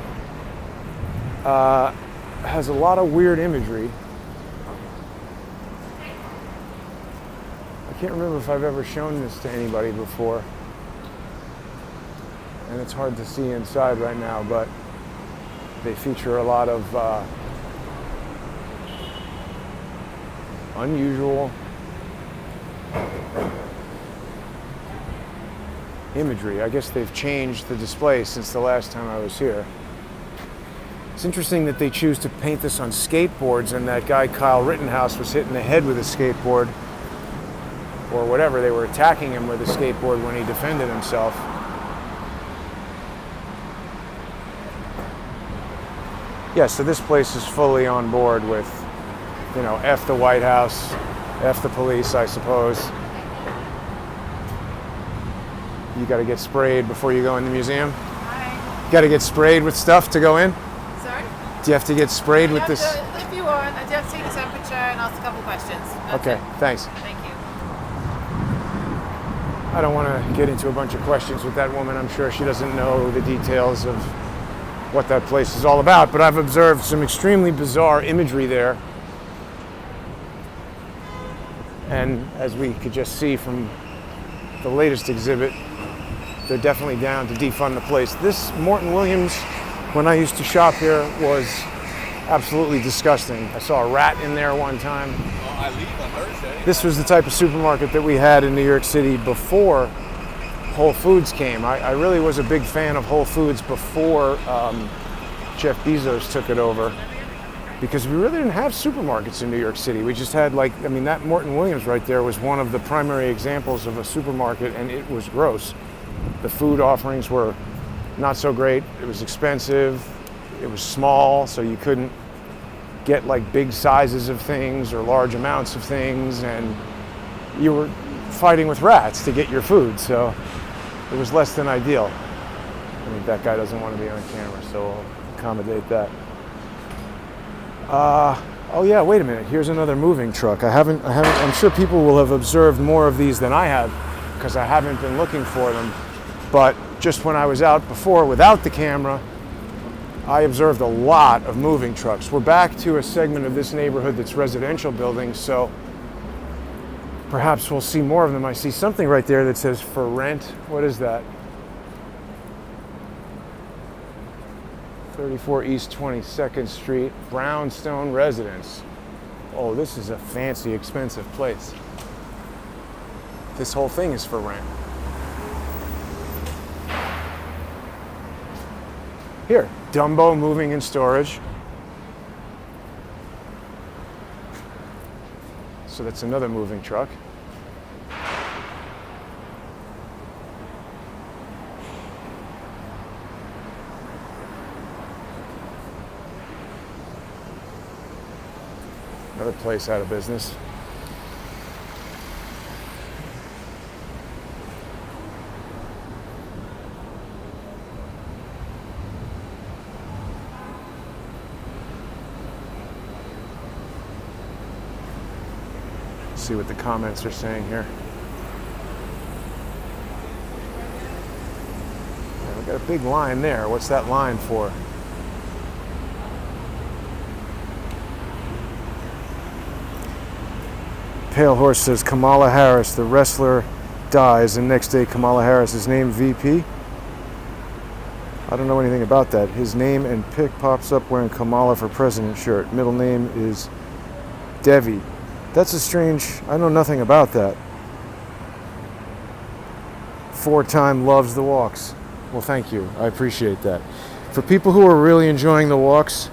has a lot of weird imagery. I can't remember if I've ever shown this to anybody before. And it's hard to see inside right now, but they feature a lot of unusual imagery. I guess they've changed the display since the last time I was here. It's interesting that they choose to paint this on skateboards, and that guy Kyle Rittenhouse was hit in the head with a skateboard, or whatever. They were attacking him with a skateboard when he defended himself. Yeah, so this place is fully on board with, you know, F the White House, F the police, I suppose. You got to get sprayed before you go in the museum? Hi. You got to get sprayed with stuff to go in? Sorry? Do you have to get sprayed with this? If you want, I do have to take the temperature and ask a couple questions. That's Okay, it. thanks. Thank you. I don't want to get into a bunch of questions with that woman. I'm sure she doesn't know the details of what that place is all about, but I've observed some extremely bizarre imagery there. And as we could just see from the latest exhibit, they're definitely down to defund the place. This Morton Williams, when I used to shop here, was absolutely disgusting. I saw a rat in there one time. I leave on Thursday. This was the type of supermarket that we had in New York City before Whole Foods came. I really was a big fan of Whole Foods before Jeff Bezos took it over, because we really didn't have supermarkets in New York City. We just had, like, I mean, that Morton Williams right there was one of the primary examples of a supermarket, and it was gross. The food offerings were not so great. It was expensive. It was small, so you couldn't get like big sizes of things or large amounts of things, and you were fighting with rats to get your food, so it was less than ideal. I mean, that guy doesn't want to be on camera, so we'll accommodate that. Oh yeah, wait a minute. Here's another moving truck. I'm sure people will have observed more of these than I have, because I haven't been looking for them. But just when I was out before without the camera, I observed a lot of moving trucks. We're back to a segment of this neighborhood that's residential buildings, so perhaps we'll see more of them. I see something right there that says for rent. What is that? 34 East 22nd Street, Brownstone Residence. Oh, this is a fancy, expensive place. This whole thing is for rent. Here, Dumbo Moving and Storage. So that's another moving truck. Another place out of business. See what the comments are saying here. Yeah, we got a big line there. What's that line for? Pale Horse says Kamala Harris, the wrestler dies and next day Kamala Harris is named VP. I don't know anything about that. His name and pic pops up wearing Kamala for President shirt. Middle name is Devi. That's a strange, I know nothing about that. 4-time loves the walks. Well, thank you. I appreciate that. For people who are really enjoying the walks,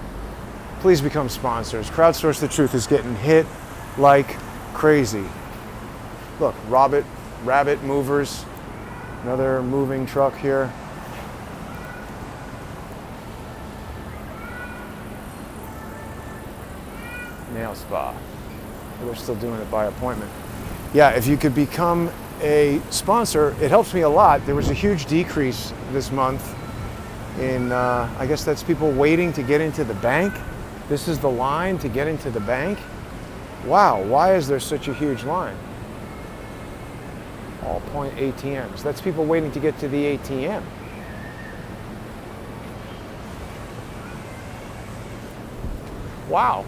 please become sponsors. Crowdsource the Truth is getting hit like crazy. Look, rabbit movers. Another moving truck here. Nail spa. They're still doing it by appointment. Yeah, if you could become a sponsor, it helps me a lot. There was a huge decrease this month in, I guess that's people waiting to get into the bank. This is the line to get into the bank. Wow, why is there such a huge line? All point ATMs. That's people waiting to get to the ATM. Wow.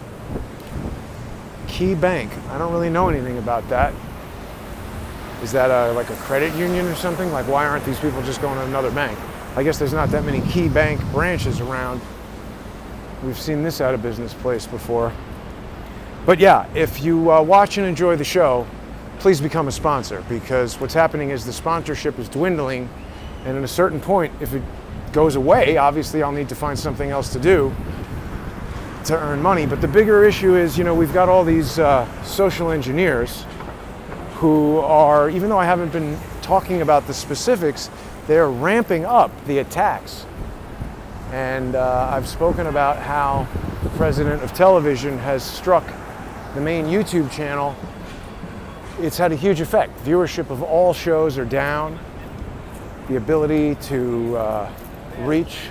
Key Bank. I don't really know anything about that. Is that like a credit union or something? Like, why aren't these people just going to another bank? I guess there's not that many Key Bank branches around. We've seen this out of business place before. But yeah, if you watch and enjoy the show, please become a sponsor, because what's happening is the sponsorship is dwindling, and at a certain point, if it goes away, obviously I'll need to find something else to do to earn money. But the bigger issue is, we've got all these social engineers who are, even though I haven't been talking about the specifics, they're ramping up the attacks. And I've spoken about how the president of television has struck the main YouTube channel. It's had a huge effect. Viewership of all shows are down. The ability to reach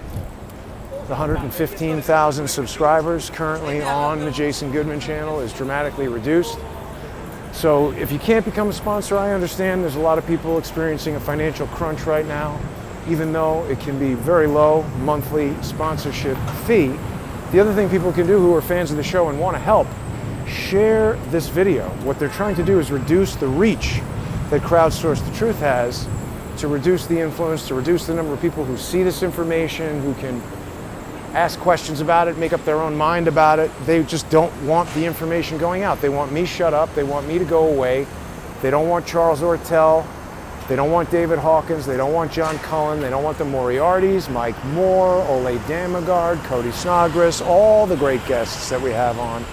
the 115,000 subscribers currently on the Jason Goodman channel is dramatically reduced. So if you can't become a sponsor, I understand there's a lot of people experiencing a financial crunch right now, even though it can be very low monthly sponsorship fee. The other thing people can do who are fans of the show and want to help, share this video. What they're trying to do is reduce the reach that Crowdsource the Truth has, to reduce the influence, to reduce the number of people who see this information, who can ask questions about it, make up their own mind about it. They just don't want the information going out. They want me shut up. They want me to go away. They don't want Charles Ortel. They don't want David Hawkins. They don't want John Cullen. They don't want the Moriartys, Mike Moore, Ole Damagard, Cody Snodgrass, all the great guests that we have on.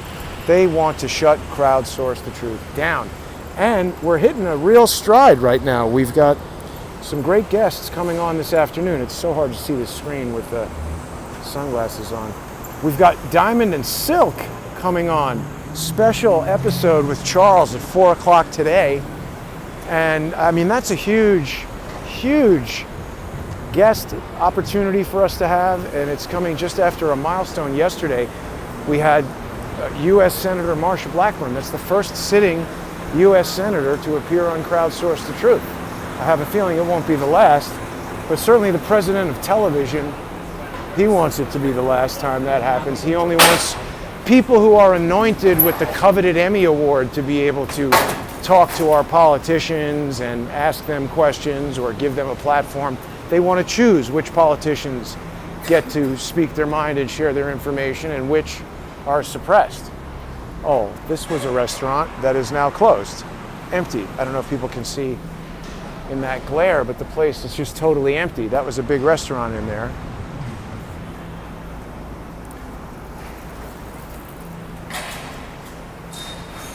They want to shut Crowdsource the Truth down. And we're hitting a real stride right now. We've got some great guests coming on this afternoon. It's so hard to see the screen with the sunglasses on. We've got Diamond and Silk coming on. Special episode with Charles at 4 o'clock today. And I mean, that's a huge, huge guest opportunity for us to have. And it's coming just after a milestone yesterday. We had U.S. Senator Marsha Blackburn. That's the first sitting U.S. Senator to appear on Crowdsource the Truth. I have a feeling it won't be the last, but certainly the president of television, he wants it to be the last time that happens. He only wants people who are anointed with the coveted Emmy Award to be able to talk to our politicians and ask them questions or give them a platform. They want to choose which politicians get to speak their mind and share their information and which are suppressed. Oh, this was a restaurant that is now closed, empty. I don't know if people can see in that glare, but the place is just totally empty. That was a big restaurant in there.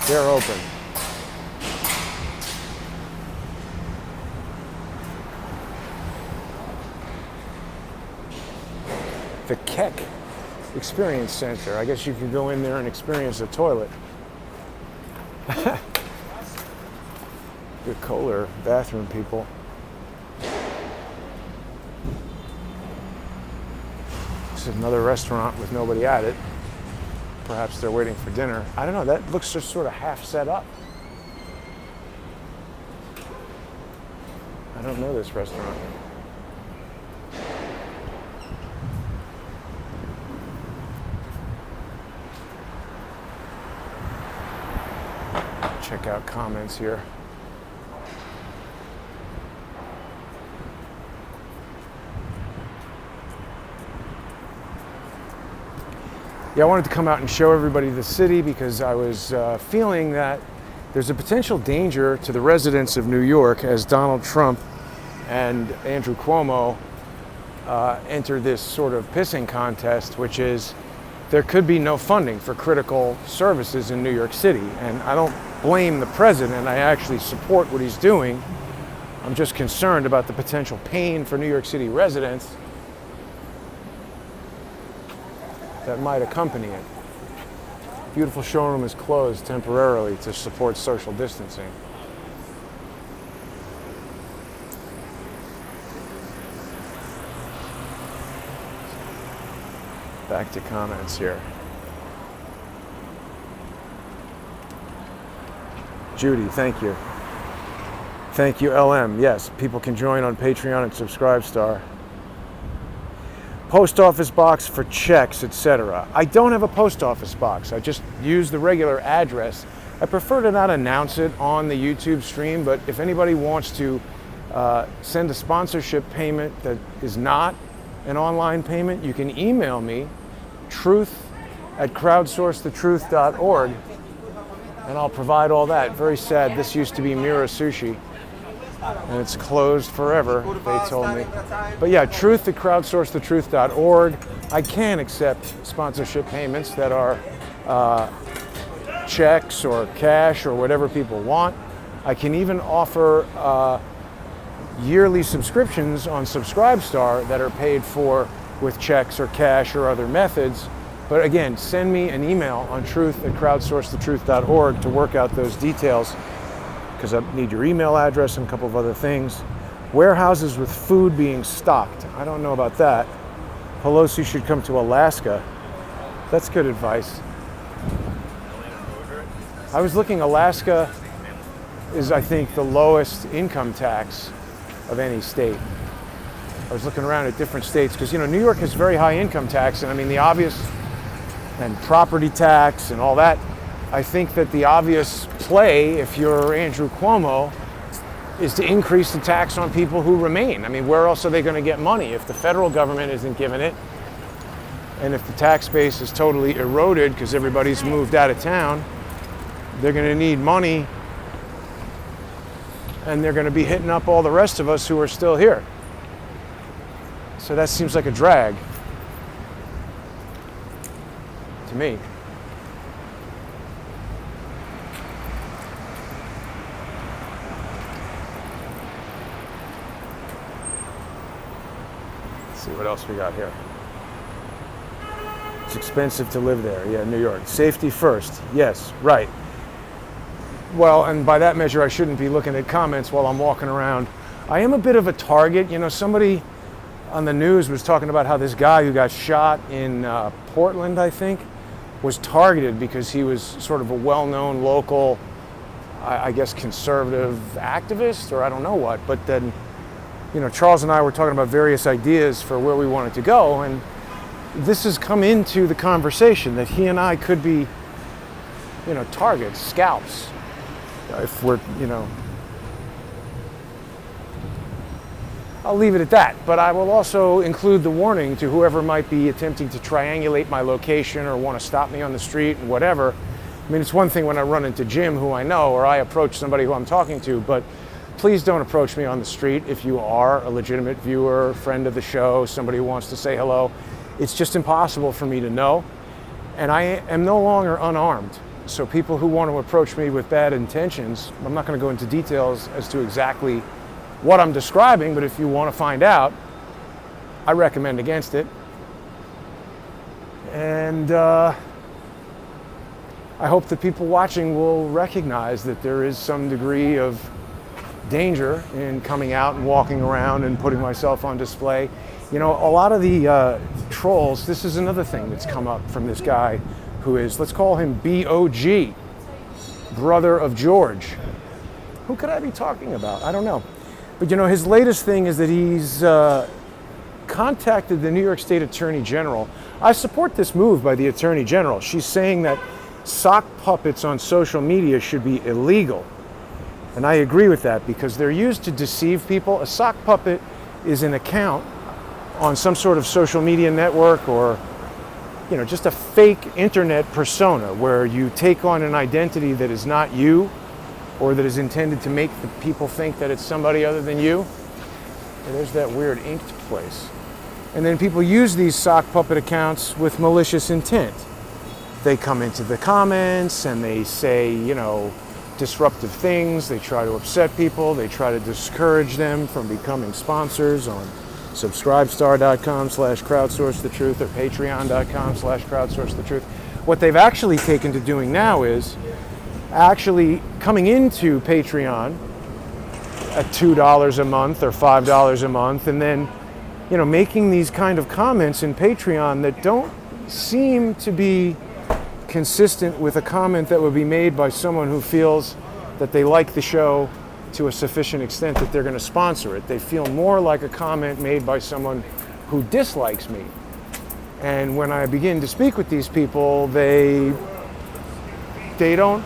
They're open. The Keck Experience Center. I guess you can go in there and experience a toilet. Good Kohler bathroom people. This is another restaurant with nobody at it. Perhaps they're waiting for dinner. I don't know, that looks just sort of half set up. I don't know this restaurant. Check out comments here. Yeah, I wanted to come out and show everybody the city because I was feeling that there's a potential danger to the residents of New York as Donald Trump and Andrew Cuomo enter this sort of pissing contest, which is there could be no funding for critical services in New York City. And I don't blame the president. I actually support what he's doing. I'm just concerned about the potential pain for New York City residents that might accompany it. Beautiful showroom is closed temporarily to support social distancing. Back to comments here. Judy, thank you. Thank you, LM. Yes, people can join on Patreon and Subscribestar. Post office box for checks, etc. I don't have a post office box. I just use the regular address. I prefer to not announce it on the YouTube stream, but if anybody wants to send a sponsorship payment that is not an online payment, you can email me, truth@crowdsourcethetruth.org, and I'll provide all that. Very sad. This used to be Mira Sushi, and it's closed forever, they told me. But yeah, truth@crowdsourcethetruth.org. I can accept sponsorship payments that are checks or cash or whatever people want. I can even offer yearly subscriptions on Subscribestar that are paid for with checks or cash or other methods. But again, send me an email on truth@crowdsourcethetruth.org to work out those details, because I need your email address and a couple of other things. Warehouses with food being stocked. I don't know about that. Pelosi should come to Alaska. That's good advice. I was looking, Alaska is, I think, the lowest income tax of any state. I was looking around at different states because, you know, New York has very high income tax, and I mean the obvious, and property tax and all that. I think that the obvious play, if you're Andrew Cuomo, is to increase the tax on people who remain. I mean, where else are they going to get money if the federal government isn't giving it? And if the tax base is totally eroded because everybody's moved out of town, they're going to need money, and they're going to be hitting up all the rest of us who are still here. So that seems like a drag to me. Let's see what else we got here. It's expensive to live there. Yeah, New York. Safety first. Yes, right. Well, and by that measure, I shouldn't be looking at comments while I'm walking around. I am a bit of a target. You know, somebody on the news was talking about how this guy who got shot in Portland, I think, was targeted because he was sort of a well-known local, I guess, conservative activist, or I don't know what. But then, you know, Charles and I were talking about various ideas for where we wanted to go, and this has come into the conversation that he and I could be, you know, targets, scalps, if we're, you know. I'll leave it at that, but I will also include the warning to whoever might be attempting to triangulate my location or want to stop me on the street and whatever. I mean, it's one thing when I run into Jim, who I know, or I approach somebody who I'm talking to, but please don't approach me on the street if you are a legitimate viewer, friend of the show, somebody who wants to say hello. It's just impossible for me to know, and I am no longer unarmed. So people who want to approach me with bad intentions, I'm not going to go into details as to exactly what I'm describing, but if you want to find out, I recommend against it. And I hope that people watching will recognize that there is some degree of danger in coming out and walking around and putting myself on display. You know, a lot of the trolls, this is another thing that's come up from this guy who is, let's call him BOG, brother of George. Who could I be talking about? I don't know. But you know, his latest thing is that he's contacted the New York State Attorney General. I support this move by the Attorney General. She's saying that sock puppets on social media should be illegal. And I agree with that because they're used to deceive people. A sock puppet is an account on some sort of social media network or just a fake internet persona where you take on an identity that is not you, or that is intended to make the people think that it's somebody other than you. And there's that weird inked place. And then people use these sock puppet accounts with malicious intent. They come into the comments and they say, disruptive things. They try to upset people. They try to discourage them from becoming sponsors on subscribestar.com/crowdsourcethetruth or patreon.com/crowdsourcethetruth. What they've actually taken to doing now is actually coming into Patreon at $2 a month or $5 a month, and then, making these kind of comments in Patreon that don't seem to be consistent with a comment that would be made by someone who feels that they like the show to a sufficient extent that they're going to sponsor it. They feel more like a comment made by someone who dislikes me. And when I begin to speak with these people, they don't,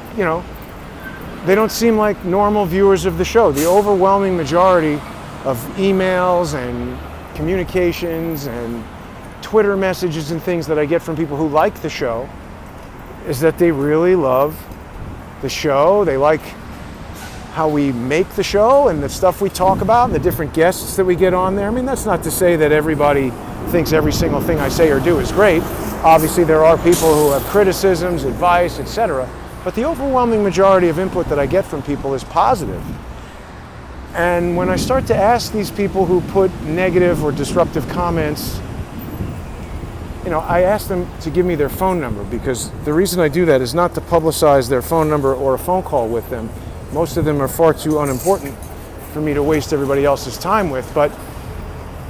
they don't seem like normal viewers of the show. The overwhelming majority of emails and communications and Twitter messages and things that I get from people who like the show is that they really love the show. They like how we make the show and the stuff we talk about and the different guests that we get on there. I mean, that's not to say that everybody thinks every single thing I say or do is great. Obviously, there are people who have criticisms, advice, etc. But the overwhelming majority of input that I get from people is positive. And when I start to ask these people who put negative or disruptive comments, I ask them to give me their phone number, because the reason I do that is not to publicize their phone number or a phone call with them. Most of them are far too unimportant for me to waste everybody else's time with. But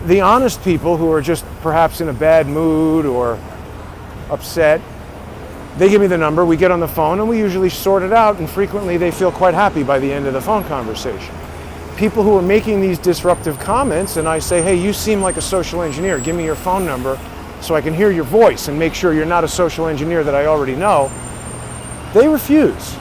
the honest people who are just perhaps in a bad mood or upset, they give me the number, we get on the phone, and we usually sort it out, and frequently they feel quite happy by the end of the phone conversation. People who are making these disruptive comments, and I say, hey, you seem like a social engineer, give me your phone number so I can hear your voice and make sure you're not a social engineer that I already know, they refuse.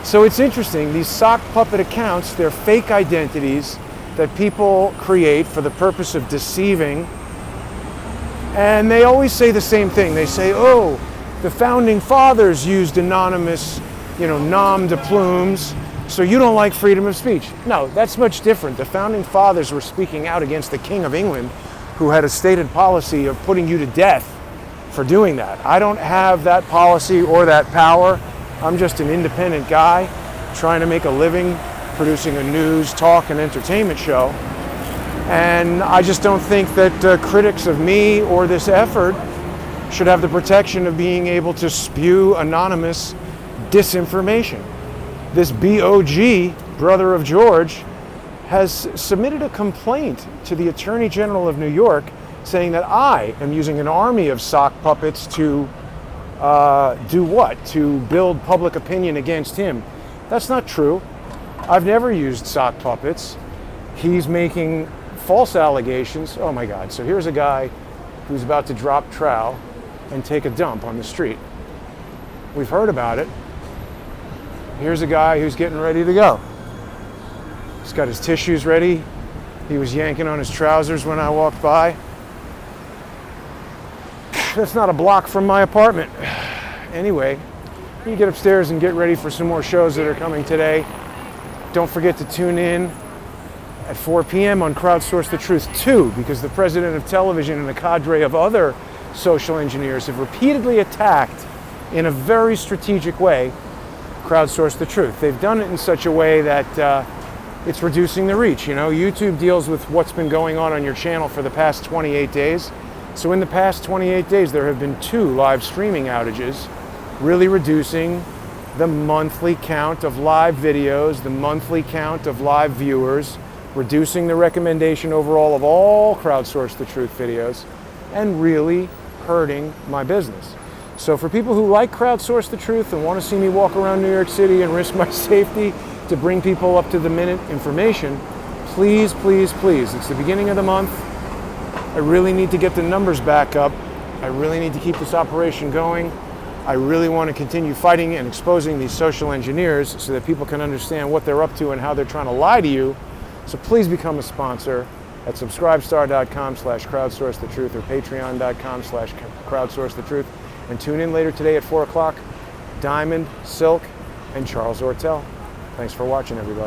So it's interesting, these sock puppet accounts, they're fake identities that people create for the purpose of deceiving. And they always say the same thing. They say, oh, the founding fathers used anonymous, nom de plumes, so you don't like freedom of speech. No, that's much different. The founding fathers were speaking out against the King of England, who had a stated policy of putting you to death for doing that. I don't have that policy or that power. I'm just an independent guy trying to make a living producing a news, talk, and entertainment show. And I just don't think that critics of me or this effort should have the protection of being able to spew anonymous disinformation. This BOG, brother of George, has submitted a complaint to the Attorney General of New York saying that I am using an army of sock puppets to do what? To build public opinion against him. That's not true. I've never used sock puppets. He's making false allegations. Oh my God. So here's a guy who's about to drop trowel and take a dump on the street. We've heard about it. Here's a guy who's getting ready to go. He's got his tissues ready. He was yanking on his trousers when I walked by. That's not a block from my apartment. Anyway, you get upstairs and get ready for some more shows that are coming today. Don't forget to tune in at 4 p.m. on Crowdsource the Truth 2, because the president of television and a cadre of other social engineers have repeatedly attacked, in a very strategic way, Crowdsource the Truth. They've done it in such a way that it's reducing the reach. YouTube deals with what's been going on your channel for the past 28 days. So in the past 28 days, there have been 2 live streaming outages, really reducing the monthly count of live videos, the monthly count of live viewers, reducing the recommendation overall of all Crowdsource the Truth videos, and really hurting my business. So for people who like Crowdsource the Truth and want to see me walk around New York City and risk my safety to bring people up to the minute information, please, please, please, it's the beginning of the month. I really need to get the numbers back up. I really need to keep this operation going. I really want to continue fighting and exposing these social engineers so that people can understand what they're up to and how they're trying to lie to you. So please become a sponsor. at subscribestar.com/crowdsourcethetruth or patreon.com/crowdsourcethetruth. And tune in later today at 4 o'clock. Diamond, Silk, and Charles Ortel. Thanks for watching, everybody.